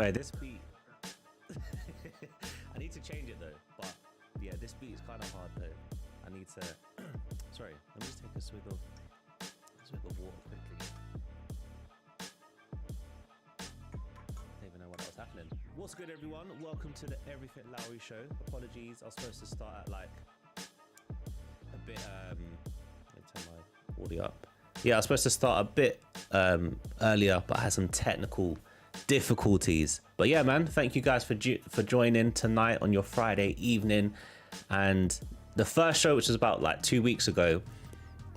Hey, this beat. I need to change it though, but yeah, this beat is kind of hard though. I need to. Sorry, let me just take a swig of water quickly. Don't even know what was happening. What's good, everyone? Welcome to the Everything Lowery Show. Apologies, I was supposed to start at like a bit. Let me turn my audio up. Yeah, I was supposed to start a bit earlier, but I had some technical difficulties. But yeah, man, thank you guys for joining tonight on your Friday evening. And the first show, which was about like 2 weeks ago,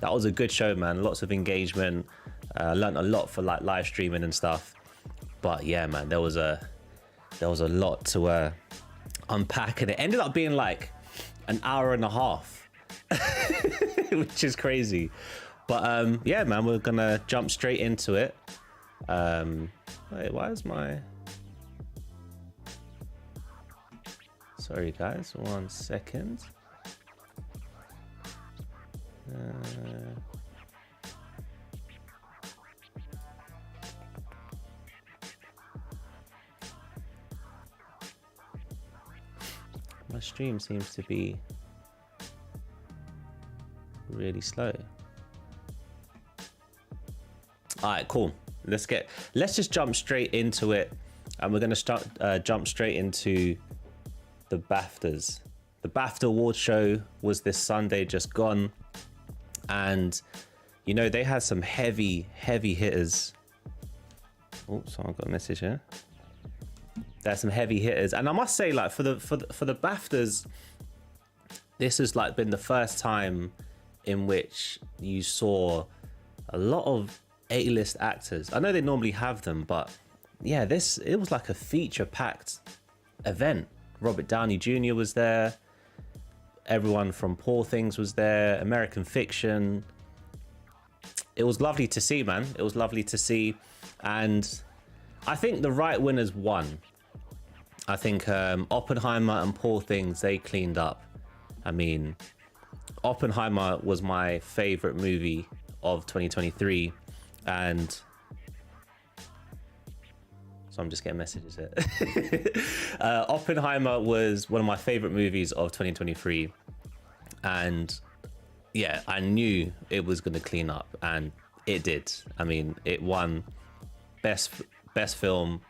that was a good show, man. Lots of engagement. Learned a lot for like live streaming and stuff. But yeah, man, there was a lot to unpack, and it ended up being like an hour and a half, which is crazy. But yeah, man, we're gonna jump straight into it. Wait, why is my... Sorry, guys, 1 second. My stream seems to be really slow. All right, cool. Let's just jump straight into it, and we're gonna jump straight into the BAFTAs. The BAFTA award show was this Sunday just gone, and you know they had some heavy hitters. Oh, someone got a message here. There's some heavy hitters, and I must say, like for the BAFTAs, this has like been the first time in which you saw a lot of A-list actors. I know they normally have them, but yeah, it was like a feature-packed event. Robert Downey Jr. was there. Everyone from Poor Things was there. American Fiction. It was lovely to see, man. It was lovely to see, and I think the right winners won. I think Oppenheimer and Poor Things, they cleaned up. I mean, Oppenheimer was my favorite movie of 2023, and so I'm just getting messages here. Oppenheimer was one of my favorite movies of 2023, and yeah, I knew it was going to clean up, and it did. I mean, it won best film,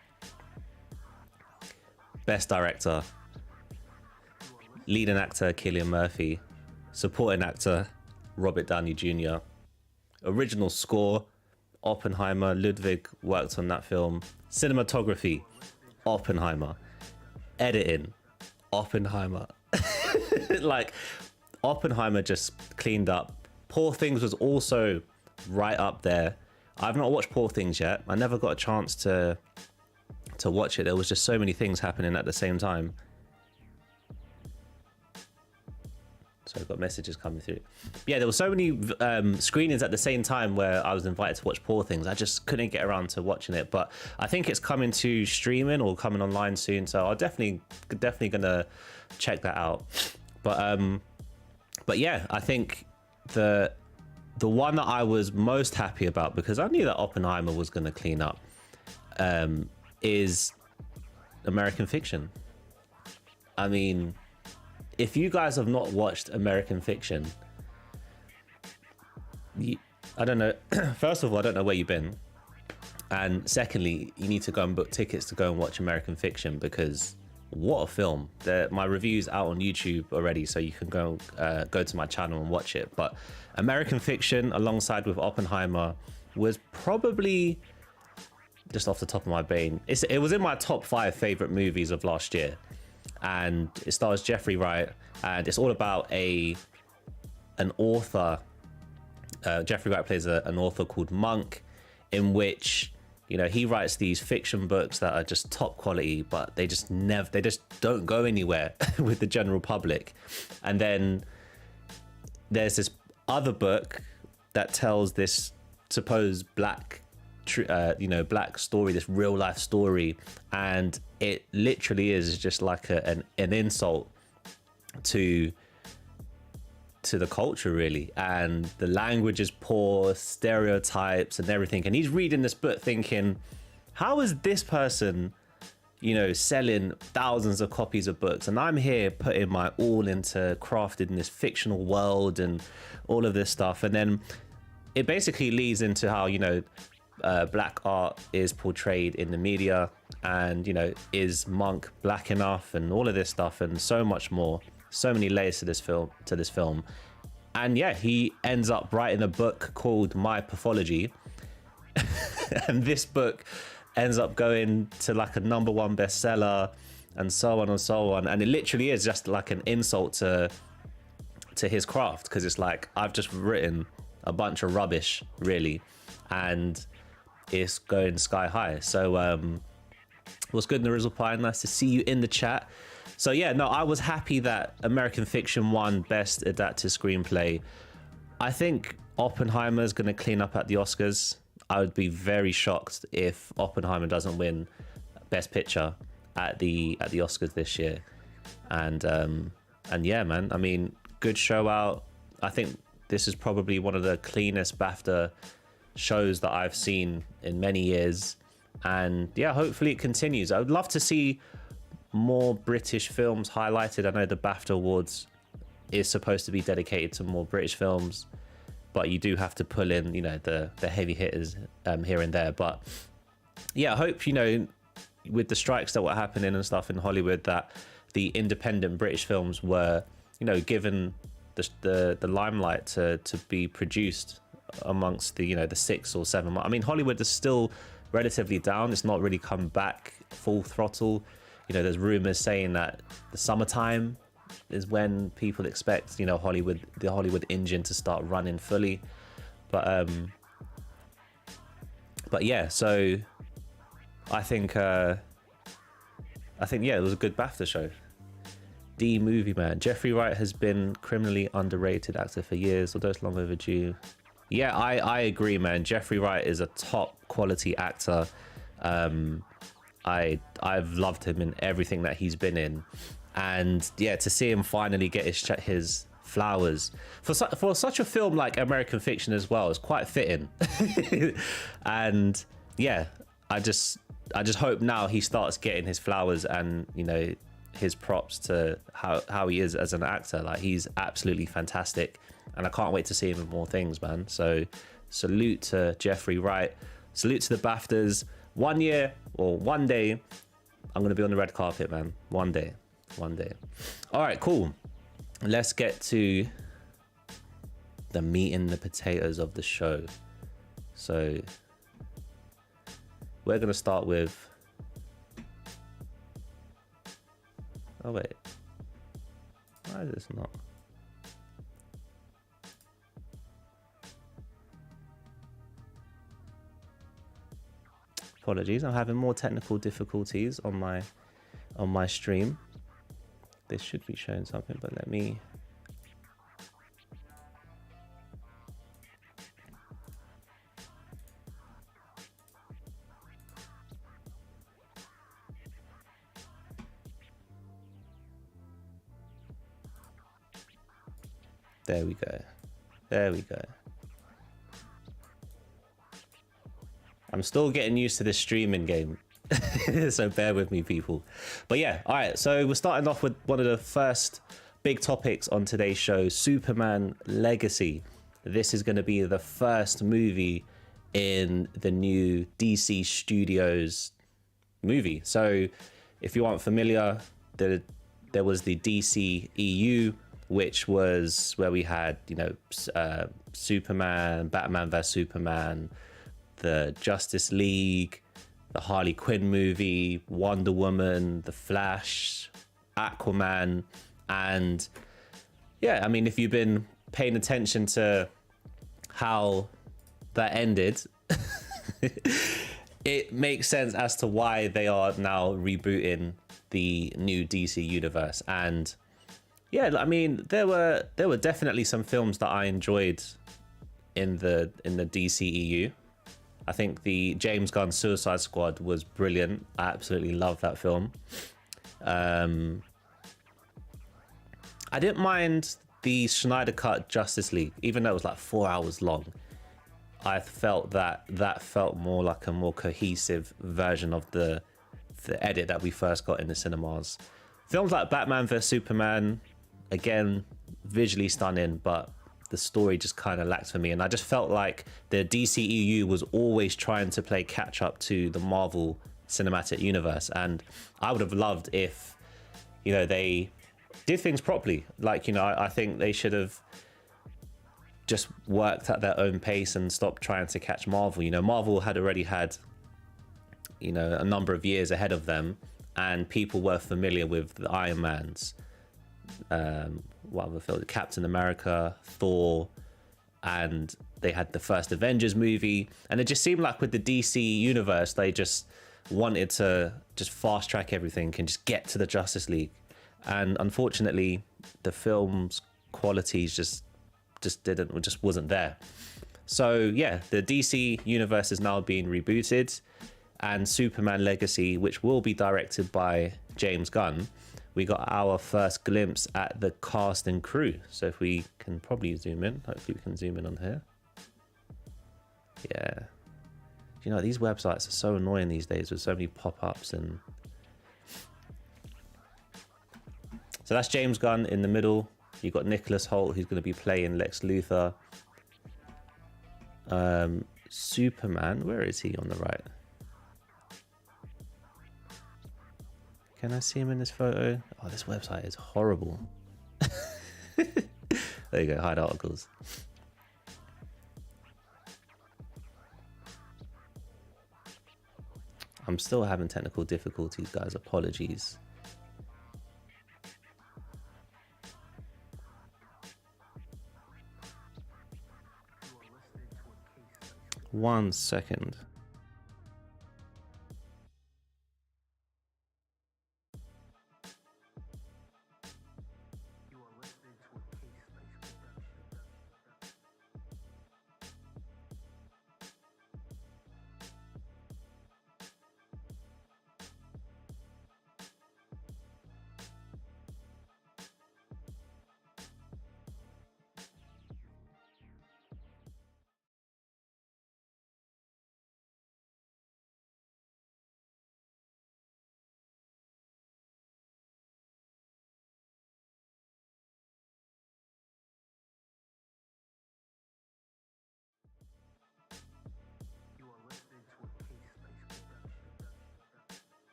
best director, leading actor Cillian Murphy, supporting actor Robert Downey Jr., original score Oppenheimer. Ludwig worked on that film. Cinematography, Oppenheimer. Editing, Oppenheimer. Like, Oppenheimer just cleaned up. Poor Things was also right up there. I've not watched Poor Things yet. I never got a chance to watch it. There was just so many things happening at the same time. So I've got messages coming through. Yeah, there were so many screenings at the same time where I was invited to watch Poor Things. I just couldn't get around to watching it, but I think it's coming to streaming or coming online soon. So I'll definitely gonna check that out. But yeah, I think the one that I was most happy about, because I knew that Oppenheimer was gonna clean up, is American Fiction. I mean, if you guys have not watched American Fiction, I don't know. First of all, I don't know where you've been. And secondly, you need to go and book tickets to go and watch American Fiction, because what a film. My review's out on YouTube already, so you can go to my channel and watch it. But American Fiction, alongside with Oppenheimer, was probably, just off the top of my brain, it was in my top 5 favorite movies of last year. And it stars Jeffrey Wright, and it's all about an author. Jeffrey Wright plays an author called Monk, in which, you know, he writes these fiction books that are just top quality, but they just don't go anywhere with the general public. And then there's this other book that tells this supposed black story, this real life story, and it literally is just like an insult to the culture, really. And the language is poor, stereotypes and everything. And he's reading this book thinking, how is this person selling thousands of copies of books, and I'm here putting my all into crafting this fictional world and all of this stuff. And then it basically leads into how black art is portrayed in the media, and is Monk black enough, and all of this stuff, and so much more, so many layers to this film. And yeah, he ends up writing a book called My Pathology and this book ends up going to like a #1 bestseller, and so on and so on. And it literally is just like an insult to his craft, because it's like, I've just written a bunch of rubbish, really, and it's going sky high. So what's good, Narizzle Pie? Nice to see you in the chat. So yeah, no, I was happy that American Fiction won Best Adapted Screenplay. I think Oppenheimer's going to clean up at the Oscars. I would be very shocked if Oppenheimer doesn't win Best Picture at the Oscars this year. And yeah, man, I mean, good show out. I think this is probably one of the cleanest BAFTA shows that I've seen in many years. And yeah, hopefully it continues. I would love to see more British films highlighted. I know the BAFTA Awards is supposed to be dedicated to more British films, but you do have to pull in, the heavy hitters here and there. But yeah, I hope, with the strikes that were happening and stuff in Hollywood, that the independent British films were, given the limelight to be produced amongst the 6 or 7 months. I mean, Hollywood is still relatively down. It's not really come back full throttle. There's rumors saying that the summertime is when people expect, the Hollywood engine to start running fully. But yeah, so I think yeah, it was a good BAFTA show. D Movie Man. Jeffrey Wright has been criminally underrated actor for years, although it's long overdue. Yeah, I agree, man. Jeffrey Wright is a top quality actor. I've loved him in everything that he's been in, and yeah, to see him finally get his flowers for such a film like American Fiction as well is quite fitting. And yeah, I just hope now he starts getting his flowers and his props to how he is as an actor. Like, he's absolutely fantastic, and I can't wait to see him in more things, man. So salute to Jeffrey Wright, salute to the BAFTAs. One day I'm gonna be on the red carpet, man. One day. All right, cool. Let's get to the meat and the potatoes of the show. So we're gonna start with, oh wait, why is this not? Apologies, I'm having more technical difficulties on my stream. This should be showing something, but let me. There we go. I'm still getting used to this streaming game, so bear with me, people. But yeah, all right, so we're starting off with one of the first big topics on today's show, Superman Legacy. This is going to be the first movie in the new DC Studios movie. So if you aren't familiar, there was the DC EU, which was where we had, Superman, Batman vs Superman, the Justice League, the Harley Quinn movie, Wonder Woman, The Flash, Aquaman. And yeah, I mean, if you've been paying attention to how that ended, it makes sense as to why they are now rebooting the new DC universe. And yeah, I mean, there were definitely some films that I enjoyed in the DCEU. I think the James Gunn Suicide Squad was brilliant. I absolutely love that film. I didn't mind the Snyder Cut Justice League, even though it was like 4 hours long. I felt that felt more like a more cohesive version of the the edit that we first got in the cinemas. Films like Batman vs Superman, again, visually stunning, but the story just kind of lacked for me. And I just felt like the DCEU was always trying to play catch up to the Marvel Cinematic Universe. And I would have loved if, you know, they did things properly. Like, you know, I think they should have just worked at their own pace and stopped trying to catch Marvel. You know, Marvel had already had, you know, a number of years ahead of them, and people were familiar with the Iron Mans, what other film, Captain America, Thor, and they had the first Avengers movie. And it just seemed like with the DC universe, they just wanted to just fast track everything and just get to the Justice League. And unfortunately, the film's qualities just wasn't there. So yeah, the DC universe is now being rebooted, and Superman Legacy, which will be directed by James Gunn, we got our first glimpse at the cast and crew. So if we can probably zoom in, hopefully we can zoom in on here. Yeah. You know, these websites are so annoying these days with so many pop-ups. And so that's James Gunn in the middle. You've got Nicholas Hoult, who's going to be playing Lex Luthor. Superman, where is he on the right? Can I see him in this photo? Oh, this website is horrible. There you go, hide articles. I'm still having technical difficulties, guys. Apologies. One second.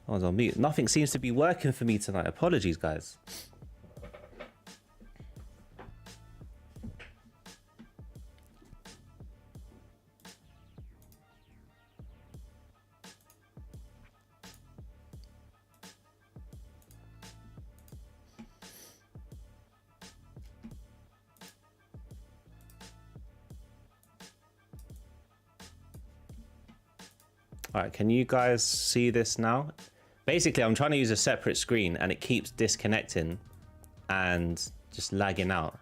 I was on mute. Nothing seems to be working for me tonight. Apologies, guys. All right, can you guys see this now? Basically, I'm trying to use a separate screen and it keeps disconnecting and just lagging out.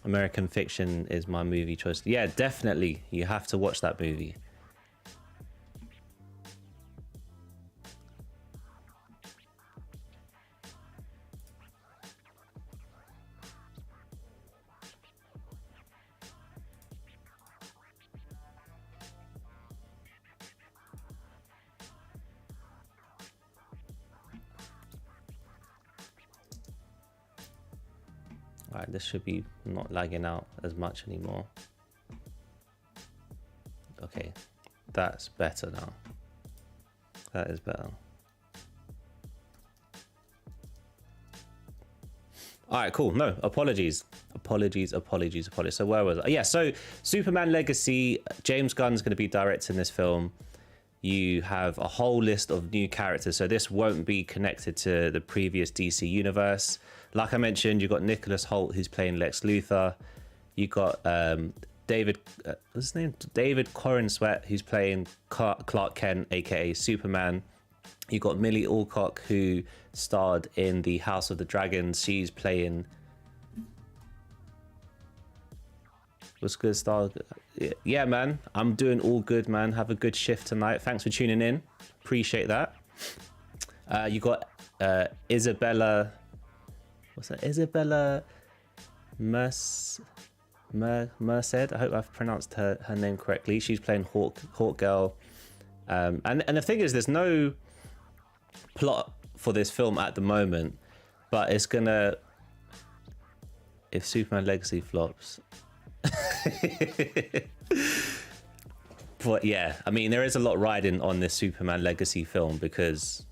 American Fiction is my movie choice. Yeah, definitely. You have to watch that movie. Alright, this should be not lagging out as much anymore. Okay, that's better now. That is better. Alright, cool. No, apologies. Apologies. So where was I? Yeah, so Superman Legacy, James Gunn's going to be directing this film. You have a whole list of new characters, so this won't be connected to the previous DC universe. Like I mentioned, you've got Nicholas Hoult, who's playing Lex Luthor. You got David, what's his name? David Corenswet, who's playing Clark Kent, aka Superman. You got Millie Alcock, who starred in the House of the Dragons. She's playing. What's good, Star? Yeah, man. I'm doing all good, man. Have a good shift tonight. Thanks for tuning in. Appreciate that. You got Isabella. What's that? Isabella Merced. I hope I've pronounced her name correctly. She's playing Hawk Girl. And the thing is, there's no plot for this film at the moment, but it's gonna, if Superman Legacy flops. But yeah, I mean, there is a lot riding on this Superman Legacy film, because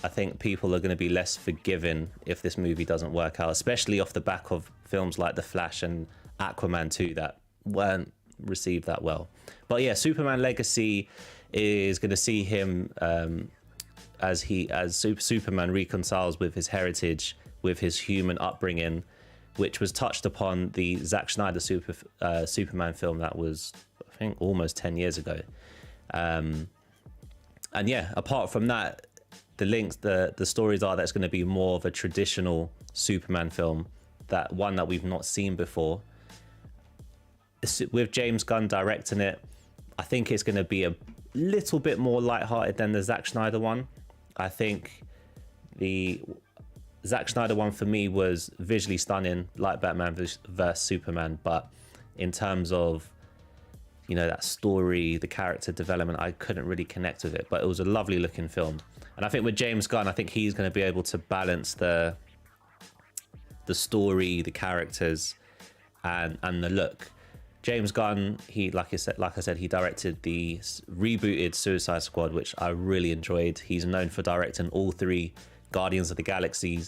I think people are going to be less forgiving if this movie doesn't work out, especially off the back of films like The Flash and Aquaman 2 that weren't received that well. But yeah, Superman Legacy is going to see him as Superman reconciles with his heritage, with his human upbringing, which was touched upon the Zack Snyder Superman film that was, I think, almost 10 years ago. And yeah, apart from that, the links, the stories are that it's going to be more of a traditional Superman film, that one that we've not seen before. With James Gunn directing it, I think it's going to be a little bit more lighthearted than the Zack Snyder one. I think the Zack Snyder one for me was visually stunning, like Batman vs Superman, but in terms of, you know, that story, the character development, I couldn't really connect with it, but it was a lovely looking film. And I think with James Gunn, I think he's going to be able to balance the story, the characters, and the look. James Gunn, he, like I said, he directed the rebooted Suicide Squad, which I really enjoyed. He's known for directing all 3 Guardians of the Galaxy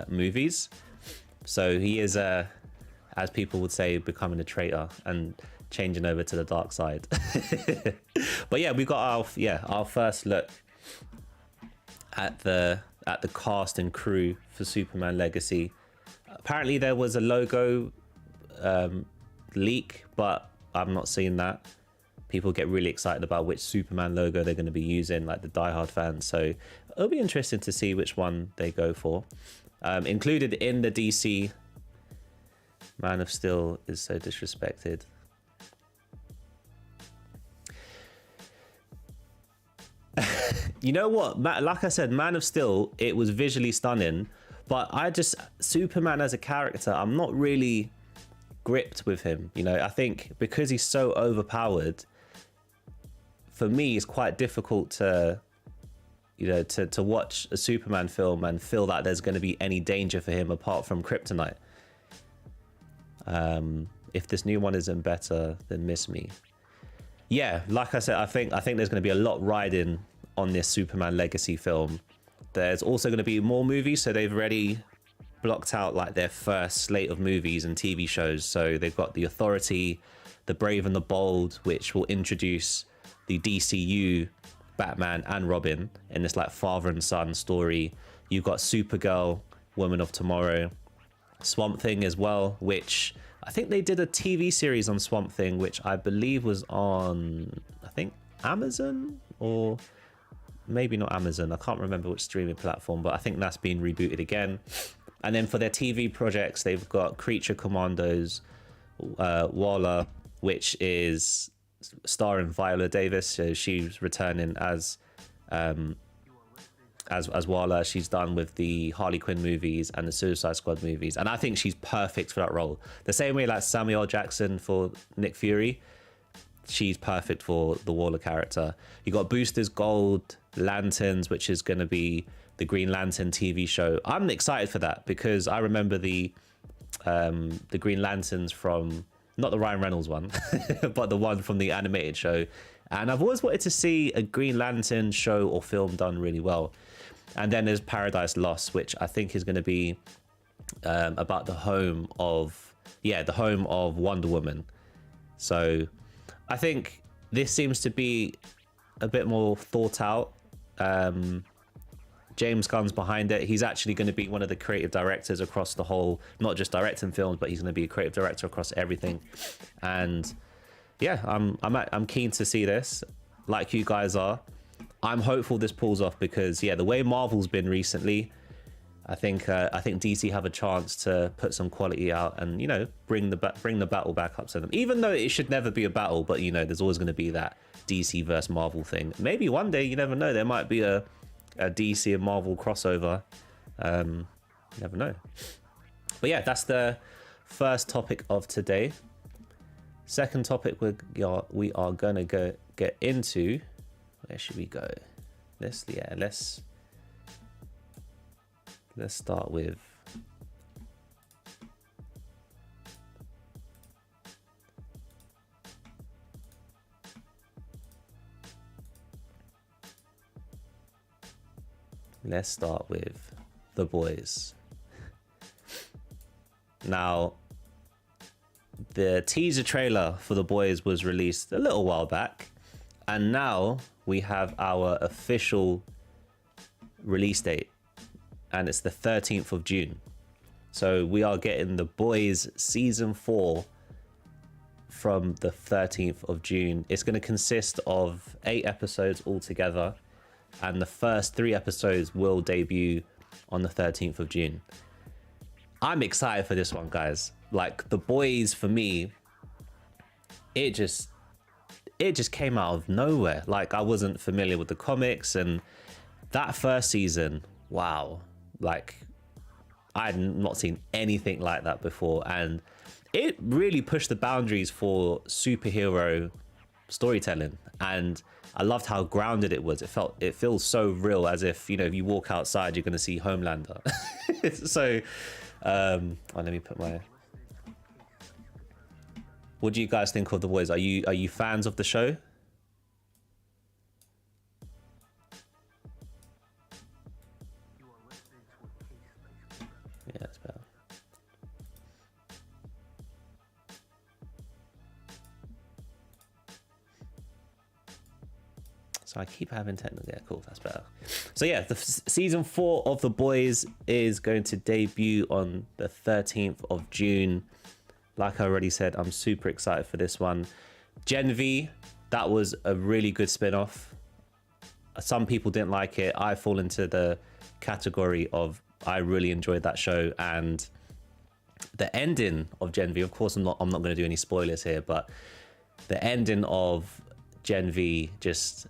movies. So he is, as people would say, becoming a traitor and changing over to the dark side. But yeah, we got our first look at the cast and crew for Superman Legacy. Apparently there was a logo leak, but I've not seen that. People get really excited about which Superman logo they're going to be using, like the diehard fans. So it'll be interesting to see which one they go for. Included in the DC, Man of Steel is so disrespected. You know what? Like I said, Man of Steel, it was visually stunning, but Superman as a character, I'm not really gripped with him. You know, I think because he's so overpowered, for me, it's quite difficult to, you know, to watch a Superman film and feel that there's going to be any danger for him apart from kryptonite. If this new one isn't better, then miss me. Yeah, like I said, I think there's going to be a lot riding on this Superman Legacy film. There's also going to be more movies, so they've already blocked out like their first slate of movies and TV shows. So they've got The Authority, The Brave and the Bold, which will introduce the DCU Batman and Robin in this like father and son story. You've got Supergirl, Woman of Tomorrow, Swamp Thing as well, which I think they did a TV series on Swamp Thing, which I believe was on, I think, Amazon, or maybe not Amazon. I can't remember which streaming platform, but I think that's been rebooted again. And then for their TV projects, they've got Creature Commandos, Waller, which is starring Viola Davis. So she's returning as Waller. She's done with the Harley Quinn movies and the Suicide Squad movies, and I think she's perfect for that role. The same way like Samuel Jackson for Nick Fury, she's perfect for the Waller character. You got Boosters Gold, Lanterns, which is going to be the Green Lantern TV show. I'm excited for that because I remember the Green Lanterns from, not the Ryan Reynolds one, but the one from the animated show. And I've always wanted to see a Green Lantern show or film done really well. And then there's Paradise Lost, which I think is going to be about the home of Wonder Woman. So I think this seems to be a bit more thought out. James Gunn's behind it. He's actually going to be one of the creative directors across the whole, not just directing films, but he's going to be a creative director across everything. And yeah, I'm keen to see this, like you guys are. I'm hopeful this pulls off because the way Marvel's been recently, I think DC have a chance to put some quality out and, you know, bring the battle back up to them. Even though it should never be a battle, but you know, there's always going to be that DC versus Marvel thing. Maybe one day, you never know, there might be a a DC and Marvel crossover. You never know. But yeah, that's the first topic of today. Second topic we are gonna get into. Where should we go? Let's start with The Boys. Now, the teaser trailer for The Boys was released a little while back, and now we have our official release date, and it's the 13th of June. So we are getting The Boys season 4 from the 13th of June. It's going to consist of 8 episodes altogether, and the first 3 episodes will debut on the 13th of June. I'm excited for this one, guys. Like, The Boys, for me, it just came out of nowhere. Like, I wasn't familiar with the comics, and that first season, wow. Like, I had not seen anything like that before, and it really pushed the boundaries for superhero storytelling. And I loved how grounded it was. It feels so real, as if, you know, if you walk outside, you're going to see Homelander. So, let me put my... What do you guys think of The Boys? Are you fans of the show? Yeah, it's better. So I keep having technical. Yeah, cool. That's better. So yeah, the season 4 of The Boys is going to debut on the 13th of June. Like I already said, I'm super excited for this one. Gen V, that was a really good spin-off. Some people didn't like it. I fall into the category of I really enjoyed that show, and the ending of Gen V, of course I'm not going to do any spoilers here, but the ending of Gen V just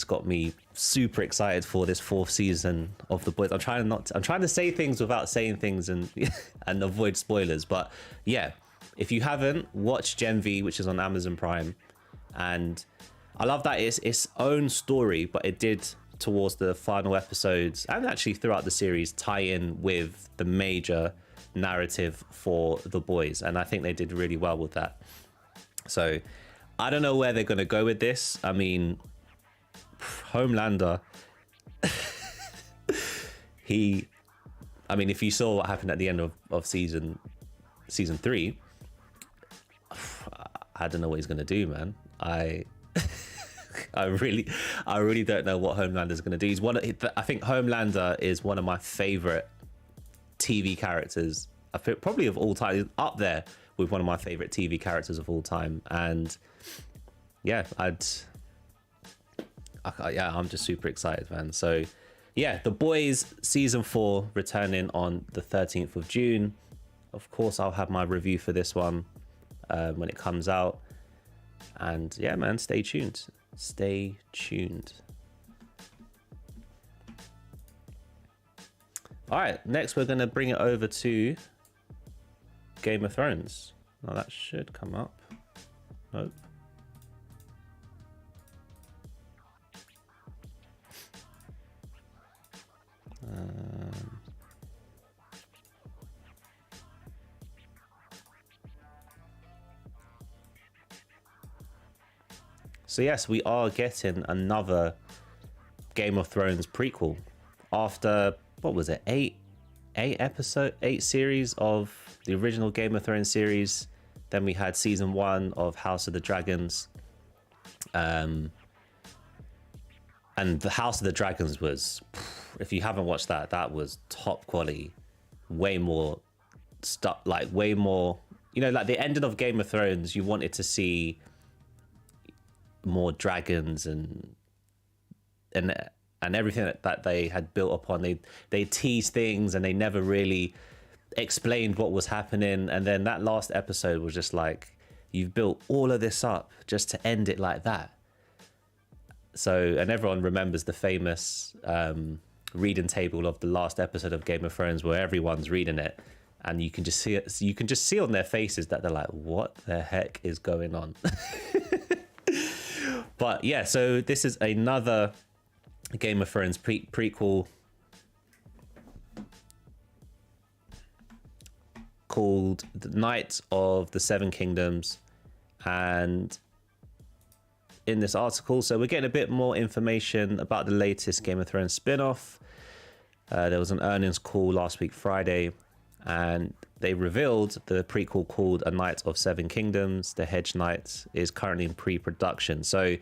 got me super excited for this 4th season of The Boys. I'm trying to say things without saying things and and avoid spoilers. But yeah, if you haven't watched Gen V, which is on Amazon Prime, and I love that it's its own story, but it did towards the final episodes and actually throughout the series tie in with the major narrative for The Boys, and I think they did really well with that. So I don't know where they're going to go with this. I mean, Homelander, if you saw what happened at the end of season 3, I don't know what he's gonna do, man. I really don't know what Homelander's gonna do. I think Homelander is one of my favorite TV characters. I think probably of all time. He's up there with one of my favorite TV characters of all time. And yeah, I'm just super excited, man. So yeah, The Boys season 4 returning on the 13th of June. Of course, I'll have my review for this one when it comes out. And yeah, man, stay tuned. Stay tuned. All right, next we're going to bring it over to Game of Thrones. Now that should come up. Nope. So yes, we are getting another Game of Thrones prequel after, what was it, eight series of the original Game of Thrones series. Then we had season 1 of House of the Dragons. And the House of the Dragons was, if you haven't watched that, that was top quality. Way more stuff, like way more, like the ending of Game of Thrones, you wanted to see more dragons and everything that they had built upon. They teased things and they never really explained what was happening. And then that last episode was just like, you've built all of this up just to end it like that. So, and everyone remembers the famous reading table of the last episode of Game of Thrones, where everyone's reading it, and you can just see it. You can just see on their faces that they're like, "What the heck is going on?" But yeah, so this is another Game of Thrones prequel called The Knight of the Seven Kingdoms. And in this article, so we're getting a bit more information about the latest Game of Thrones spin-off. There was an earnings call last week, Friday, and they revealed the prequel called A Knight of Seven Kingdoms, The Hedge Knight, is currently in pre-production. So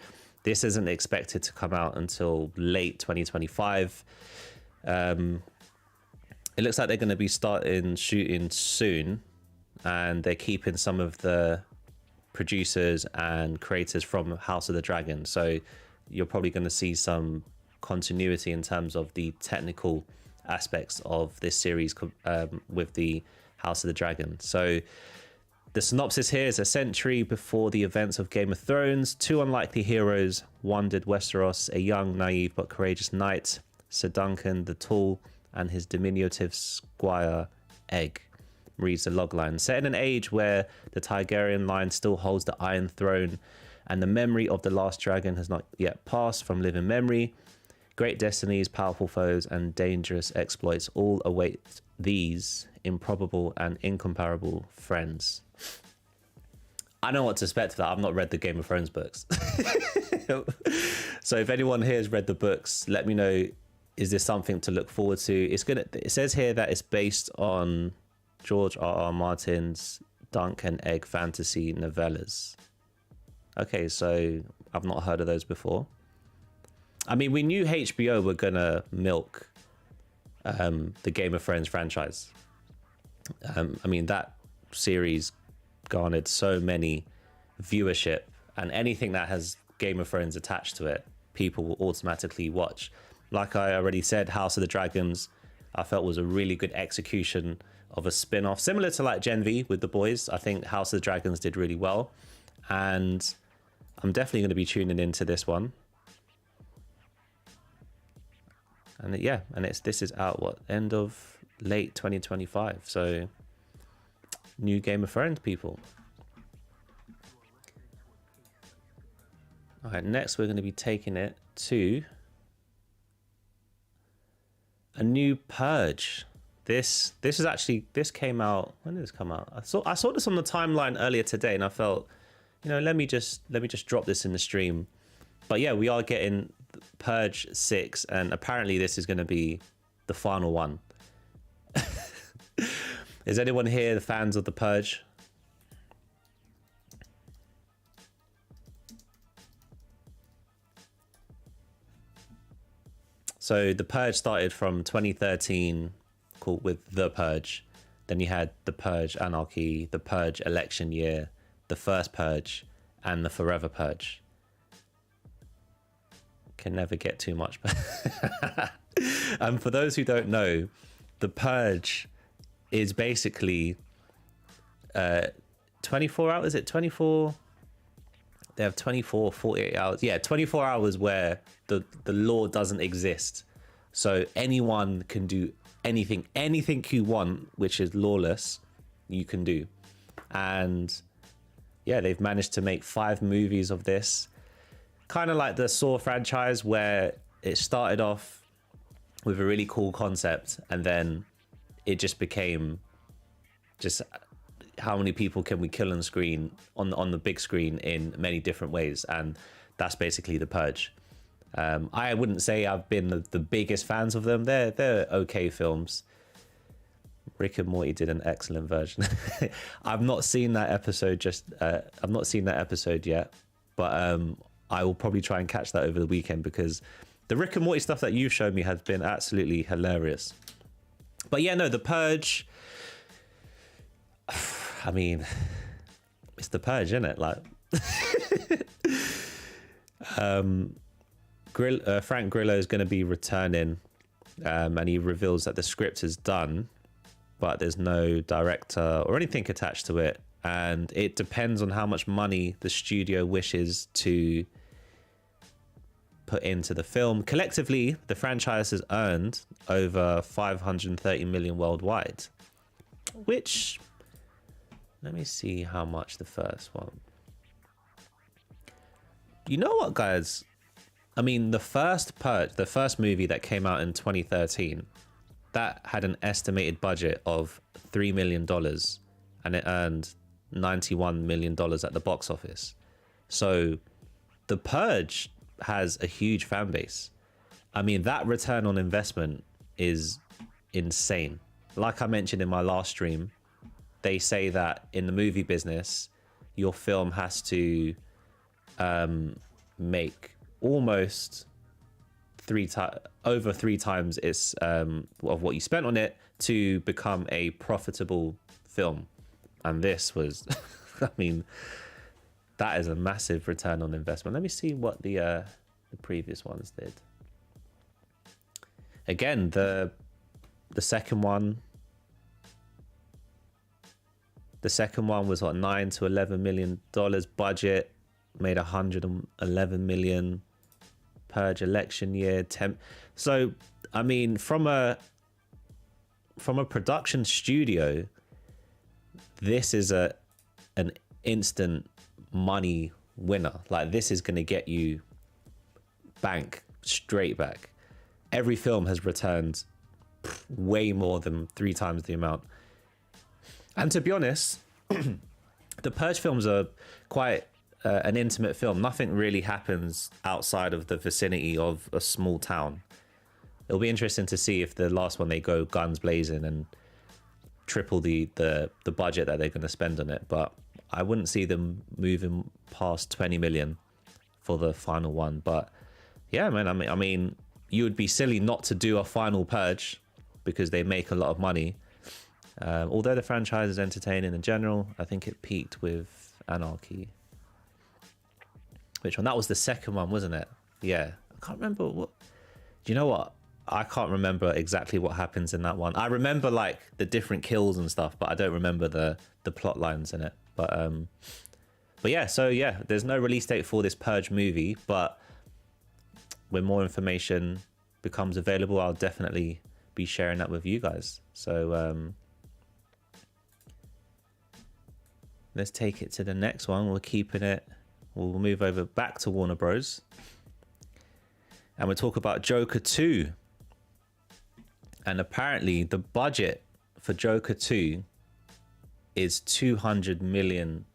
this isn't expected to come out until late 2025. It looks like they're going to be starting shooting soon, and they're keeping some of the producers and creators from House of the Dragon. So you're probably going to see some continuity in terms of the technical aspects of this series with the House of the Dragon. So the synopsis here is: a century before the events of Game of Thrones, two unlikely heroes wandered Westeros, a young, naive but courageous knight, Sir Duncan the Tall, and his diminutive squire Egg, reads the logline. Set in an age where the Targaryen line still holds the Iron Throne and the memory of the last dragon has not yet passed from living memory, great destinies, powerful foes, and dangerous exploits all await these improbable and incomparable friends. I know what to expect for that. I've not read the Game of Thrones books. So if anyone here has read the books, let me know, is this something to look forward to? It says here that it's based on George R.R. Martin's Dunk and Egg fantasy novellas. Okay, so I've not heard of those before. I mean, we knew HBO were gonna milk the Game of Thrones franchise. I mean, that series garnered so many viewership, and anything that has Game of Thrones attached to it, people will automatically watch. Like I already said, House of the Dragons, I felt was a really good execution of a spin-off, similar to like Gen V with The Boys. I think House of the Dragons did really well, and I'm definitely going to be tuning into this one. And yeah, and this is out end of late 2025. So new Game of Thrones, people. All right, next we're going to be taking it to a new Purge. This came out, when did this come out? I saw this on the timeline earlier today, and I felt, let me just drop this in the stream. But yeah, we are getting Purge 6, and apparently this is going to be the final one. Is anyone here the fans of the Purge? So the Purge started from 2013, called with The Purge. Then you had The Purge Anarchy, The Purge Election Year, The First Purge, and The Forever Purge. Can never get too much. And for those who don't know, The Purge is basically 24 hours. Is it 24? They have 24, 48 hours. Yeah, 24 hours where the law doesn't exist. So anyone can do anything you want, which is lawless, you can do. And yeah, they've managed to make 5 movies of this. Kind of like the Saw franchise, where it started off with a really cool concept, and then it just became just how many people can we kill on screen, on the big screen, in many different ways. And that's basically The Purge. I wouldn't say I've been the biggest fans of them. They're okay films. Rick and Morty did an excellent version. I've not seen that episode yet, but I will probably try and catch that over the weekend, because the Rick and Morty stuff that you've shown me has been absolutely hilarious. But yeah, no, The Purge, I mean, it's The Purge, isn't it? Like, Frank Grillo is going to be returning, and he reveals that the script is done, but there's no director or anything attached to it, and it depends on how much money the studio wishes to put into the film. Collectively, the franchise has earned over 530 million worldwide, which, let me see how much the first one. You know what, guys? I mean, the first movie that came out in 2013, that had an estimated budget of $3 million and it earned $91 million at the box office. So The Purge has a huge fan base. I mean, that return on investment is insane. Like I mentioned in my last stream, they say that in the movie business, your film has to make almost over three times its of what you spent on it to become a profitable film. And this was, I mean, that is a massive return on investment. Let me see what the previous ones did. Again, the second one. The second one was what, $9 to $11 million budget, made 111 million. Purge election year, so I mean, from a production studio, this is an instant money winner. Like, this is going to get you straight back. Every film has returned way more than 3 times the amount. And to be honest, the Purge films are quite an intimate film. Nothing really happens outside of the vicinity of a small town. It'll be interesting to see if the last one they go guns blazing and triple the budget that they're going to spend on it. But I wouldn't see them moving past 20 million for the final one. But yeah, man, I mean, you would be silly not to do a final Purge because they make a lot of money. Although the franchise is entertaining in general, I think it peaked with Anarchy. Which one? That was the second one, wasn't it? Yeah. I can't remember what... Do you know what? I can't remember exactly what happens in that one. I remember like the different kills and stuff, but I don't remember the plot lines in it. But yeah, so yeah, there's no release date for this Purge movie, but when more information becomes available, I'll definitely be sharing that with you guys. So let's take it to the next one. We're keeping it. We'll move over back to Warner Bros. And we'll talk about Joker 2. And apparently the budget for Joker 2 is $200 million.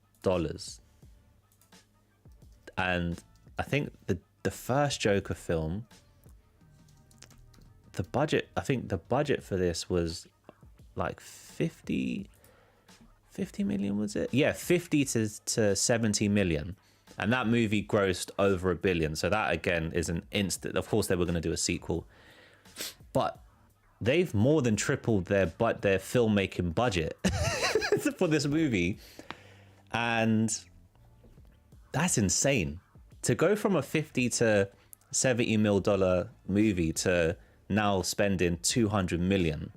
And I think the first Joker film, the budget for this was like 50 million, was it? Yeah, 50 to 70 million. And that movie grossed over $1 billion. So that, again, is an instant. Of course, they were going to do a sequel. But they've more than tripled their filmmaking budget for this movie. And that's insane. To go from a $50 to $70 million movie to now spending $200 million.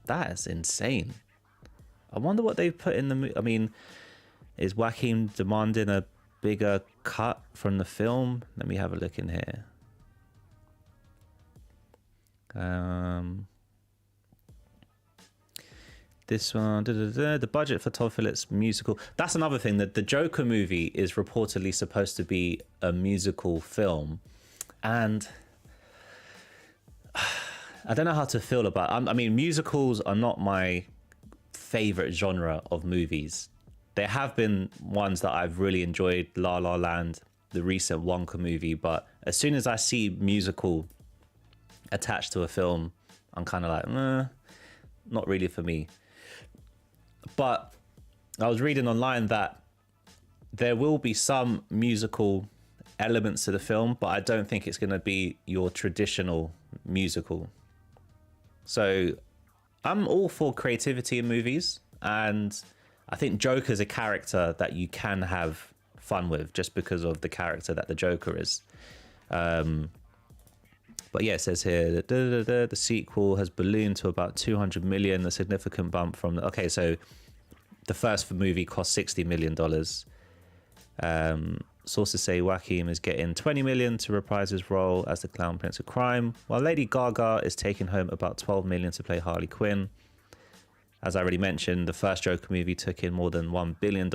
That is insane. I wonder what they've put in the movie. I mean... Is Joaquin demanding a bigger cut from the film? Let me have a look in here. This one, the budget for Todd Phillips' musical. That's another thing, that the Joker movie is reportedly supposed to be a musical film. And I don't know how to feel about it. I mean, musicals are not my favorite genre of movies. There have been ones that I've really enjoyed, La La Land, the recent Wonka movie, but as soon as I see musical attached to a film, I'm kind of like, not really for me. But I was reading online that there will be some musical elements to the film, but I don't think it's going to be your traditional musical. So I'm all for creativity in movies, and I think Joker's a character that you can have fun with just because of the character that the Joker is. But yeah, it says here that the sequel has ballooned to about 200 million, a significant bump from okay, so the first movie cost $60 million. sources say Joaquin is getting 20 million to reprise his role as the Clown Prince of Crime, while Lady Gaga is taking home about 12 million to play Harley Quinn. As I already mentioned, the first Joker movie took in more than $1 billion.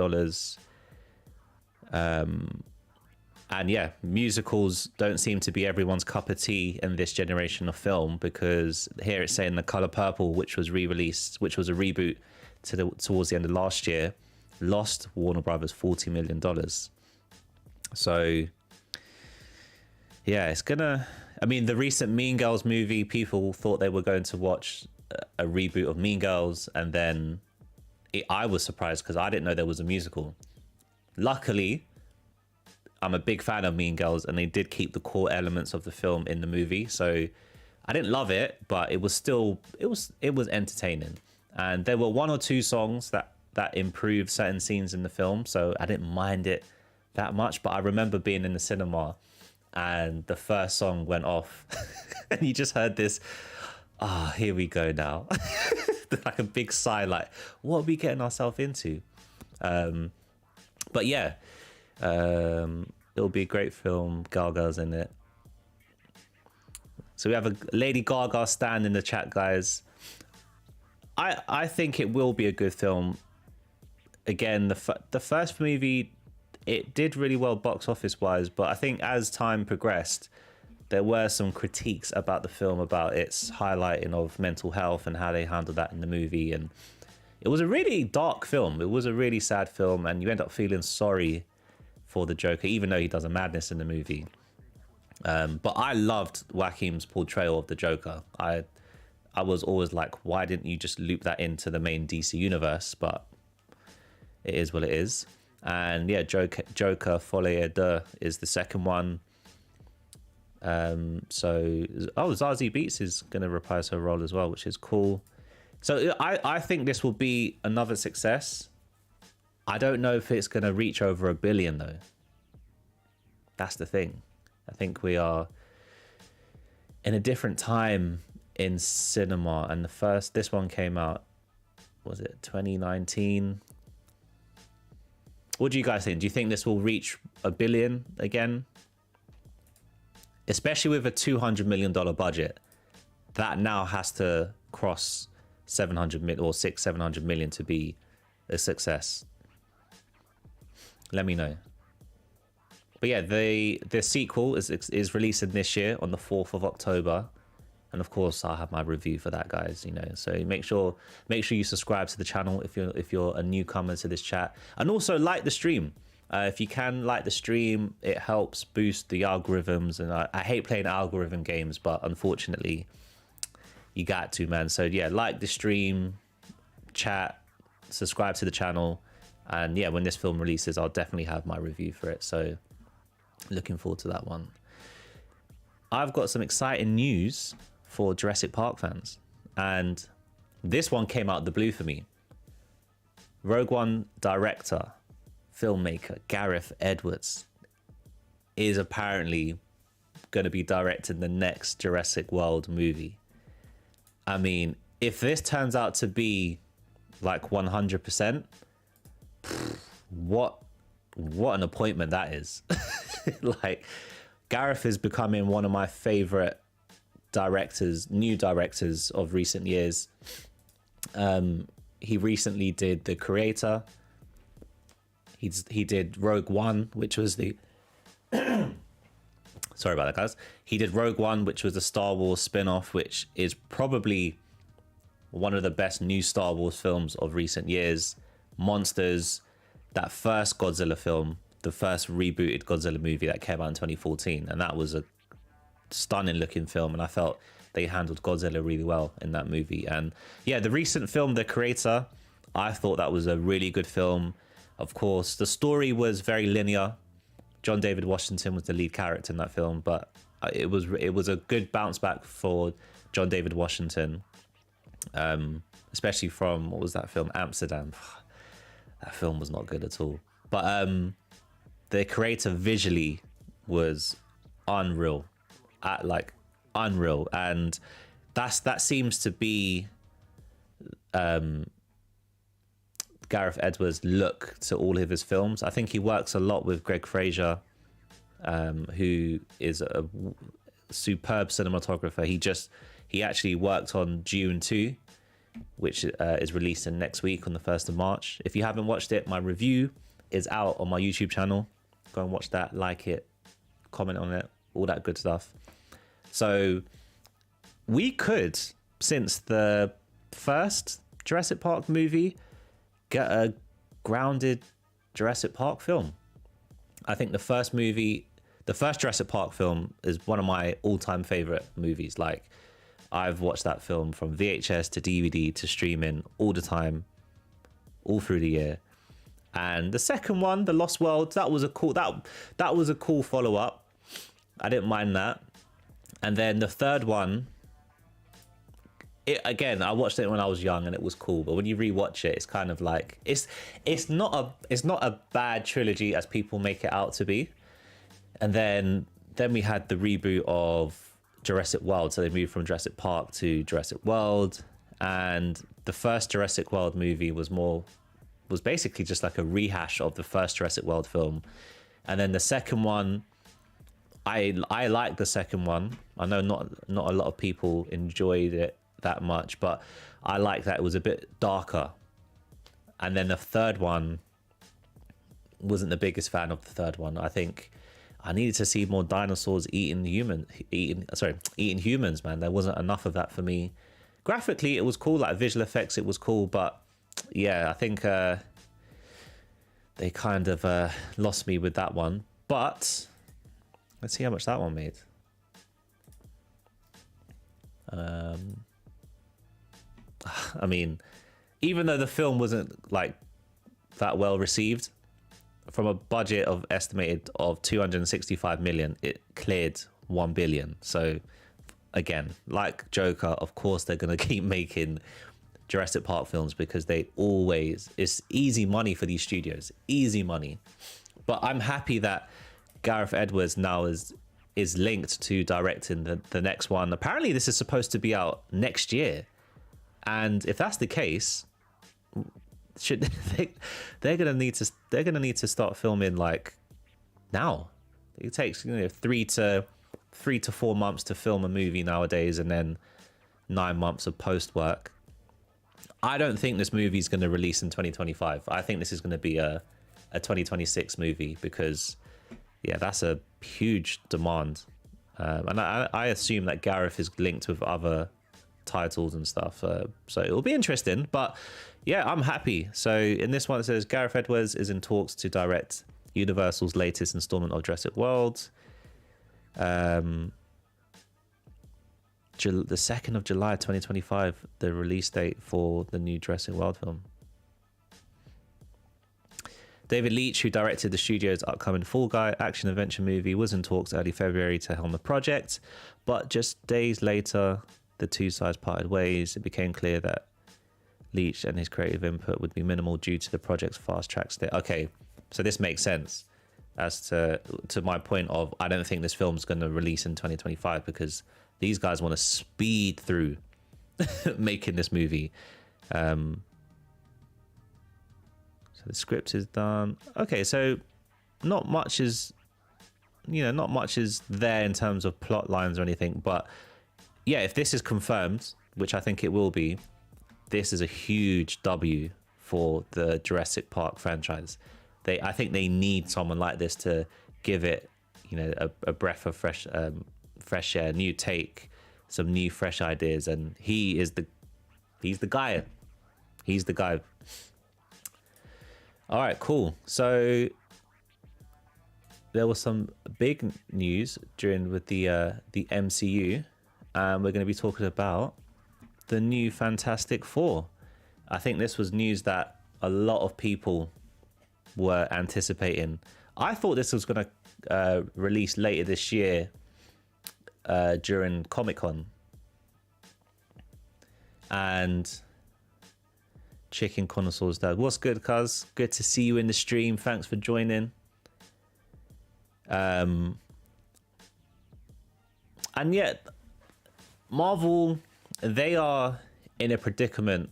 And yeah, musicals don't seem to be everyone's cup of tea in this generation of film, because here it's saying The Color Purple, which was re-released, which was a reboot towards the end of last year, lost Warner Brothers $40 million. So yeah, it's gonna, I mean, the recent Mean Girls movie, people thought they were going to watch a reboot of Mean Girls, and then I was surprised because I didn't know there was a musical. Luckily, I'm a big fan of Mean Girls, and they did keep the core elements of the film in the movie. So I didn't love it, but it was still, it was entertaining. And there were one or two songs that improved certain scenes in the film, so I didn't mind it that much. But I remember being in the cinema and the first song went off and you just heard this, here we go now. Like a big sigh, like, what are we getting ourselves into? But yeah, it'll be a great film. Gaga's in it. So we have a Lady Gaga stand in the chat, guys. I think it will be a good film. Again, the first movie, it did really well box office wise, but I think as time progressed, there were some critiques about the film, about its highlighting of mental health and how they handled that in the movie. And it was a really dark film. It was a really sad film, and you end up feeling sorry for the Joker, even though he does a madness in the movie. But I loved Joaquin's portrayal of the Joker. I was always like, why didn't you just loop that into the main DC universe? But it is what it is. And yeah, Joker Folie de is the second one. Zazie Beetz is going to reprise her role as well, which is cool. So I think this will be another success. I don't know if it's going to reach over $1 billion though. That's the thing. I think we are in a different time in cinema, and this one came out, was it 2019? What do you guys think? Do you think this will reach $1 billion again? Especially with a $200 million budget, that now has to cross 700 million or 600-700 million to be a success. Let me know. But yeah, the sequel is releasing this year on the 4th of October. And of course, I'll have my review for that, guys. You know, so make sure you subscribe to the channel if you're a newcomer to this chat, and also like the stream. If you can like the stream, it helps boost the algorithms. And I hate playing algorithm games, but unfortunately, you got to, man. So yeah, like the stream, chat, subscribe to the channel, and yeah, when this film releases, I'll definitely have my review for it. So looking forward to that one. I've got some exciting news for Jurassic Park fans, and this one came out of the blue for me. Rogue One director, filmmaker Gareth Edwards is apparently going to be directing the next Jurassic World movie. I mean, if this turns out to be like 100%, what an appointment that is. Like, Gareth is becoming one of my favorite new directors of recent years. He recently did The Creator. He did Rogue One, which was the sorry about that, guys. He did Rogue One, which was a Star Wars spin-off, which is probably one of the best new Star Wars films of recent years. Monsters, that first Godzilla film, the first rebooted Godzilla movie that came out in 2014, and that was a stunning looking film, and I felt they handled Godzilla really well in that movie. And yeah, the recent film The Creator, I thought that was a really good film. Of course, the story was very linear. John David Washington was the lead character in that film, but it was a good bounce back for John David Washington, especially from, what was that film, Amsterdam. That film was not good at all. But The Creator visually was unreal. Unreal, and that seems to be going Gareth Edwards look to all of his films. I think he works a lot with Greg Fraser, who is a superb cinematographer. He actually worked on Dune 2, which is releasing next week on the 1st of March. If you haven't watched it, my review is out on my YouTube channel. Go and watch that, like it, comment on it, all that good stuff. So we could, since the first Jurassic Park movie, get a grounded Jurassic Park film. I think the first Jurassic Park film is one of my all-time favorite movies. Like, I've watched that film from VHS to DVD to streaming all the time, all through the year. And the second one, The Lost World, that was a cool follow-up. I didn't mind that. And then the third one, I watched it when I was young and it was cool, but when you rewatch it, it's kind of like it's not a bad trilogy as people make it out to be. And then we had the reboot of Jurassic World, so they moved from Jurassic Park to Jurassic World, and the first Jurassic World movie was basically just like a rehash of the first Jurassic World film. And then the second one, I like the second one. I know not a lot of people enjoyed it that much, but I like that it was a bit darker. And then the third one, wasn't the biggest fan of the third one. I think I needed to see more dinosaurs eating humans, man. There wasn't enough of that for me. Graphically, it was cool, like visual effects, it was cool, but yeah, I think they kind of lost me with that one. But let's see how much that one made. I mean, even though the film wasn't like that well received, from a budget of estimated of 265 million, it cleared 1 billion. So again, like Joker, of course they're going to keep making Jurassic Park films because it's easy money for these studios, easy money. But I'm happy that Gareth Edwards now is linked to directing the next one. Apparently this is supposed to be out next year. And if that's the case, they're gonna need to start filming like now. It takes 3 to 4 months to film a movie nowadays, and then 9 months of post work. I don't think this movie is going to release in 2025. I think this is going to be a 2026 movie because that's a huge demand, and I assume that Gareth is linked with other titles and stuff, so it will be interesting. But yeah, I'm happy. So in this one it says Gareth Edwards is in talks to direct Universal's latest installment of Jurassic World. The 2nd of July 2025, the release date for the new Jurassic World film. David Leitch, who directed the studio's upcoming Fall Guy action adventure movie, was in talks early February to helm the project, but just days later the two sides parted ways. It became clear that Leitch and his creative input would be minimal due to the project's fast track state. Okay, so this makes sense as to my point of I don't think this film's going to release in 2025 because these guys want to speed through making this movie. So the script is done. Okay, so not much is there in terms of plot lines or anything, but yeah, if this is confirmed, which I think it will be, this is a huge W for the Jurassic Park franchise. I think they need someone like this to give it, a breath of fresh air, new take, some new fresh ideas, and he's the guy. He's the guy. All right, cool. So there was some big news with the MCU, and we're going to be talking about the new Fantastic Four. I think this was news that a lot of people were anticipating. I thought this was going to release later this year during Comic-Con. And Chicken Connoisseur's dad, what's good, cuz? Good to see you in the stream. Thanks for joining. And yet, Marvel, they are in a predicament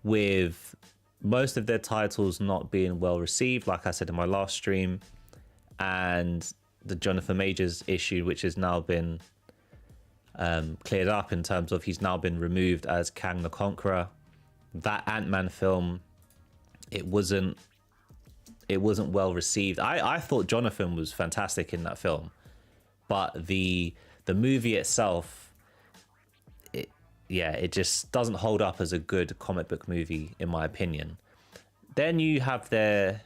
with most of their titles not being well received, like I said in my last stream, and the Jonathan Majors issue, which has now been cleared up in terms of he's now been removed as Kang the Conqueror. That Ant-Man film, it wasn't well received. I thought Jonathan was fantastic in that film, but the movie itself, it just doesn't hold up as a good comic book movie, in my opinion. Then you have their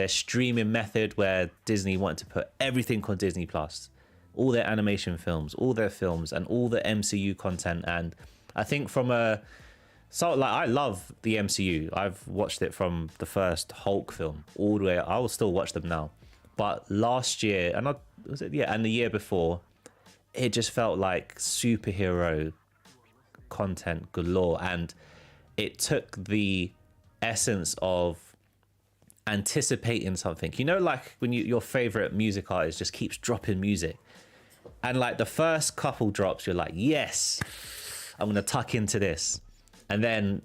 streaming method, where Disney wanted to put everything on Disney Plus, all their animation films, all their films, and all the MCU content. And I think I love the MCU. I've watched it from the first Hulk film all the way. I will still watch them now. But last year, and the year before, it just felt like superhero content galore, and it took the essence of anticipating something, like when your favorite music artist just keeps dropping music, and like the first couple drops, you're like, yes, I'm gonna tuck into this, and then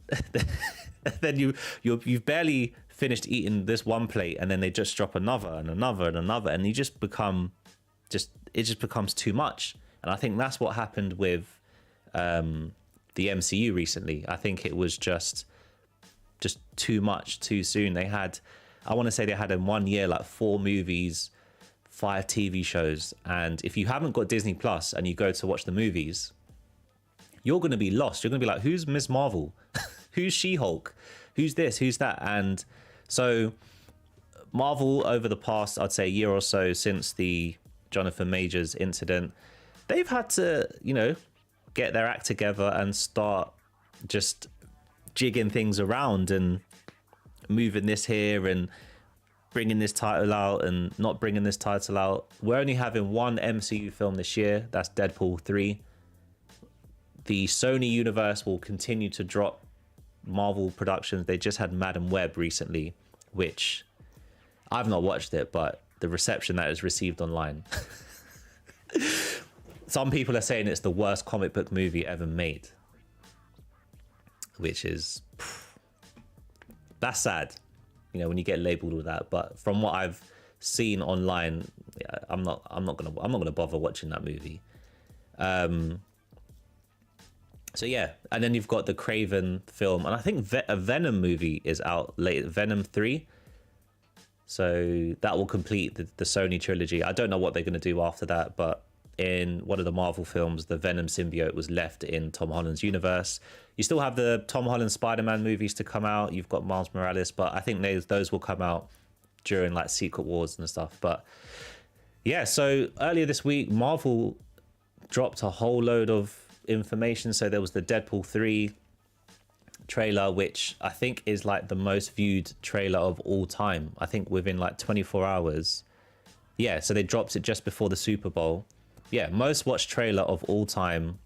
you've barely finished eating this one plate, and then they just drop another and another and another, and you just become it just becomes too much. And I think that's what happened with the MCU recently. I think it was just too much too soon. I want to say they had in 1 year like 4 movies, 5 TV shows, and if you haven't got Disney Plus and you go to watch the movies, you're going to be lost. You're going to be like, who's Ms. Marvel? Who's She-Hulk? Who's this? Who's that? And so Marvel, over the past, I'd say, year or so since the Jonathan Majors incident, they've had to, get their act together and start just jigging things around and moving this here and bringing this title out and not bringing this title out. We're only having one MCU film this year. That's Deadpool 3. The Sony universe will continue to drop Marvel productions. They just had Madam Web recently, which I've not watched it, but the reception that is received online. Some people are saying it's the worst comic book movie ever made, which is, that's sad, when you get labeled with that. But from what I've seen online, I'm not gonna bother watching that movie. So yeah, and then you've got the Craven film, and I think a Venom movie is out later, Venom 3. So that will complete the Sony trilogy. I don't know what they're going to do after that, but in one of the Marvel films, the Venom symbiote was left in Tom Holland's universe. You still have the Tom Holland Spider-Man movies to come out. You've got Miles Morales, but I think those will come out during like Secret Wars and stuff. But yeah, so earlier this week, Marvel dropped a whole load of information. So there was the Deadpool 3 trailer, which I think is like the most viewed trailer of all time. I think within like 24 hours. Yeah, so they dropped it just before the Super Bowl. Yeah, most watched trailer of all time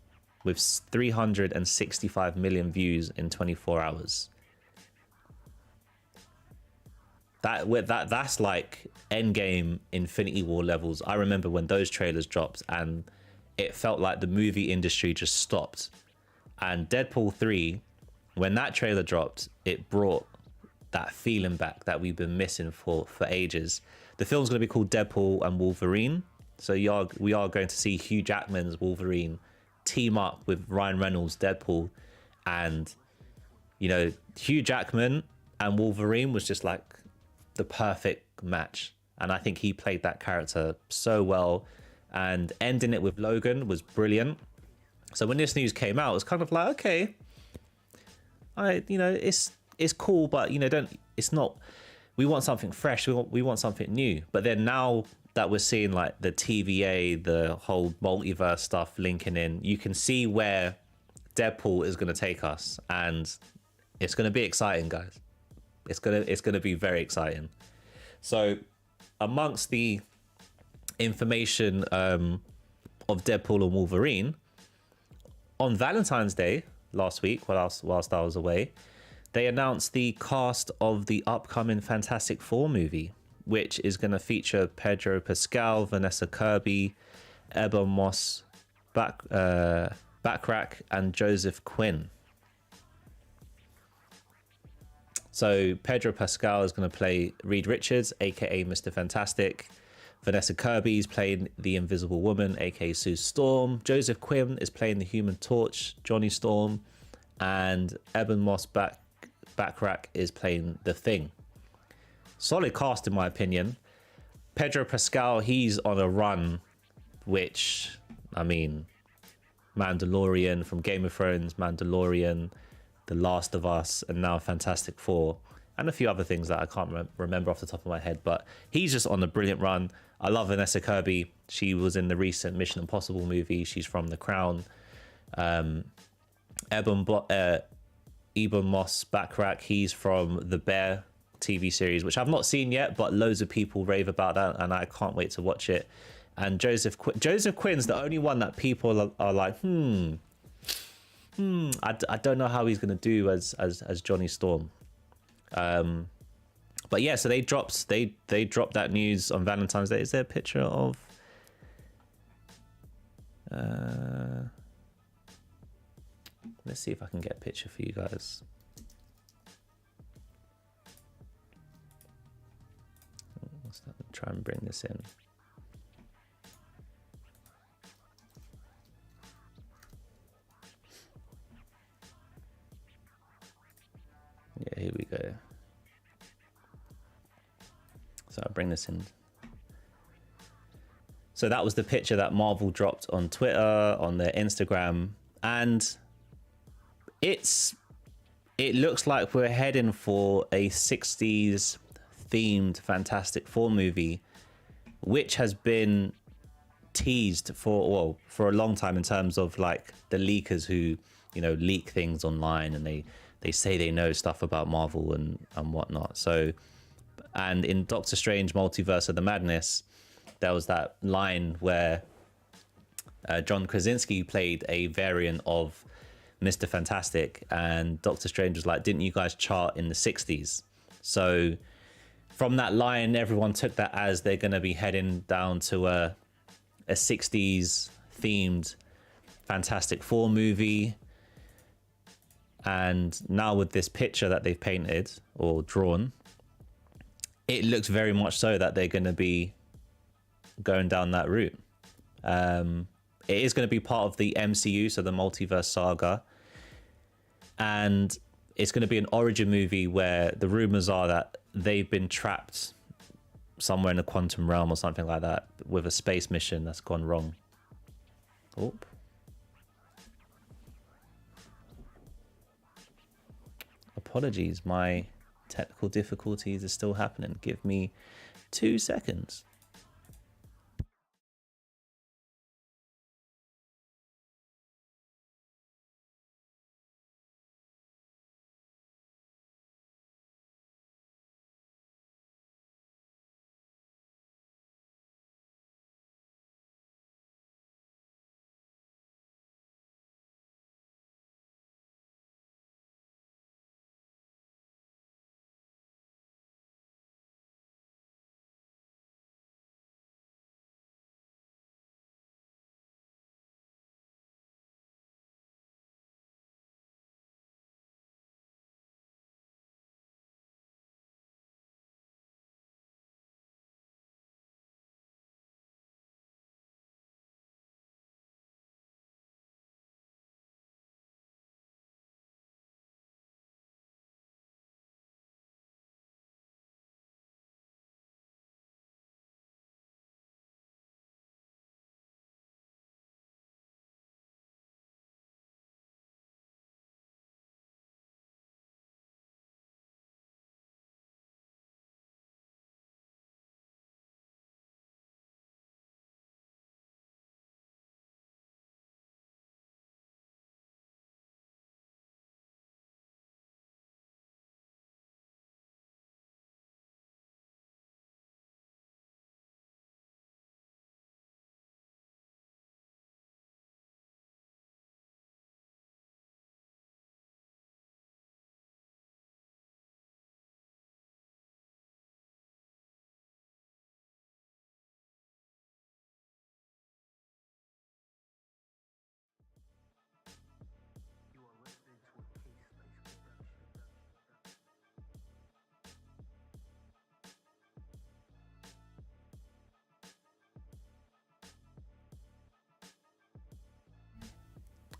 with 365 million views in 24 hours. That's like Endgame, Infinity War levels. I remember when those trailers dropped and it felt like the movie industry just stopped. And Deadpool 3, when that trailer dropped, it brought that feeling back that we've been missing for ages. The film's going to be called Deadpool and Wolverine. So we are going to see Hugh Jackman's Wolverine team up with Ryan Reynolds' Deadpool. And, Hugh Jackman and Wolverine was just like the perfect match. And I think he played that character so well. And ending it with Logan was brilliant. So when this news came out, it was kind of like, okay, it's cool, but it's not. We want something fresh. We want something new. But then now that we're seeing like the TVA, the whole multiverse stuff linking in, you can see where Deadpool is going to take us, and it's going to be exciting, guys. It's gonna be very exciting. So amongst the information of Deadpool and Wolverine, on Valentine's Day last week, whilst I was away, they announced the cast of the upcoming Fantastic Four movie, which is going to feature Pedro Pascal, Vanessa Kirby, Ebba Moss Backrack, and Joseph Quinn. So Pedro Pascal is going to play Reed Richards, aka Mr. Fantastic. Vanessa Kirby's playing the Invisible Woman, aka Sue Storm. Joseph Quinn is playing the Human Torch, Johnny Storm, and Eben Moss Backrack is playing the Thing. Solid cast in my opinion. Pedro Pascal, he's on a run, which, I mean, Mandalorian from Game of Thrones, Mandalorian, The Last of Us, and now Fantastic Four, and a few other things that I can't remember off the top of my head, but he's just on a brilliant run. I love Vanessa Kirby. She was in the recent Mission Impossible movie. She's from The Crown. Eben Moss Backrack, he's from The Bear TV series, which I've not seen yet, but loads of people rave about that, and I can't wait to watch it. And Joseph Quinn's the only one that people are like, I don't know how he's gonna do as Johnny Storm. But yeah, so they dropped that news on Valentine's Day. Is there a picture of let's see if I can get a picture for you guys. Let's try and bring this in. Yeah, here we go. So I'll bring this in. So that was the picture that Marvel dropped on Twitter, on their Instagram, and it looks like we're heading for a 60s themed Fantastic Four movie, which has been teased for a long time in terms of like the leakers who, you know, leak things online, and they say they know stuff about Marvel and whatnot. So, and in Doctor Strange Multiverse of the Madness, there was that line where John Krasinski played a variant of Mr. Fantastic, and Doctor Strange was like, didn't you guys chart in the 60s? So from that line, everyone took that as they're going to be heading down to a 60s themed Fantastic Four movie. And now with this picture that they've painted or drawn, it looks very much so that they're going to be going down that route. It is going to be part of the MCU, so the multiverse saga, and it's going to be an origin movie where the rumors are that they've been trapped somewhere in a quantum realm or something like that with a space mission that's gone wrong. Oop. Apologies, my technical difficulties are still happening. Give me 2 seconds.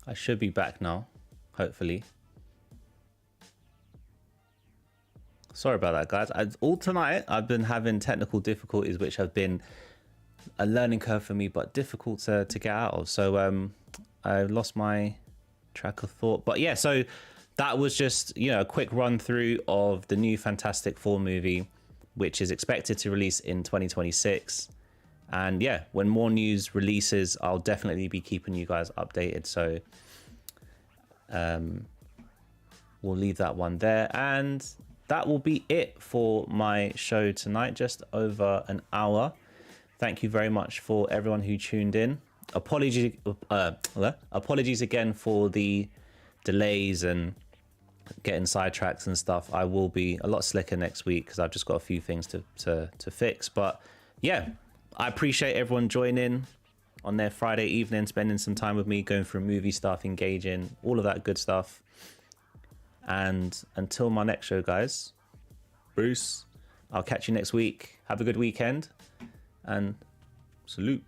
I should be back now, hopefully. Sorry about that, guys. All tonight, I've been having technical difficulties, which have been a learning curve for me, but difficult to get out of. So I lost my track of thought. But yeah, so that was just, you know, a quick run through of the new Fantastic Four movie, which is expected to release in 2026. And yeah, when more news releases, I'll definitely be keeping you guys updated. So we'll leave that one there. And that will be it for my show tonight, just over an hour. Thank you very much for everyone who tuned in. Apologies again for the delays and getting sidetracks and stuff. I will be a lot slicker next week because I've just got a few things to fix. But yeah, I appreciate everyone joining on their Friday evening, spending some time with me, going through movie stuff, engaging, all of that good stuff. And until my next show, guys, Bruce, I'll catch you next week. Have a good weekend and salute.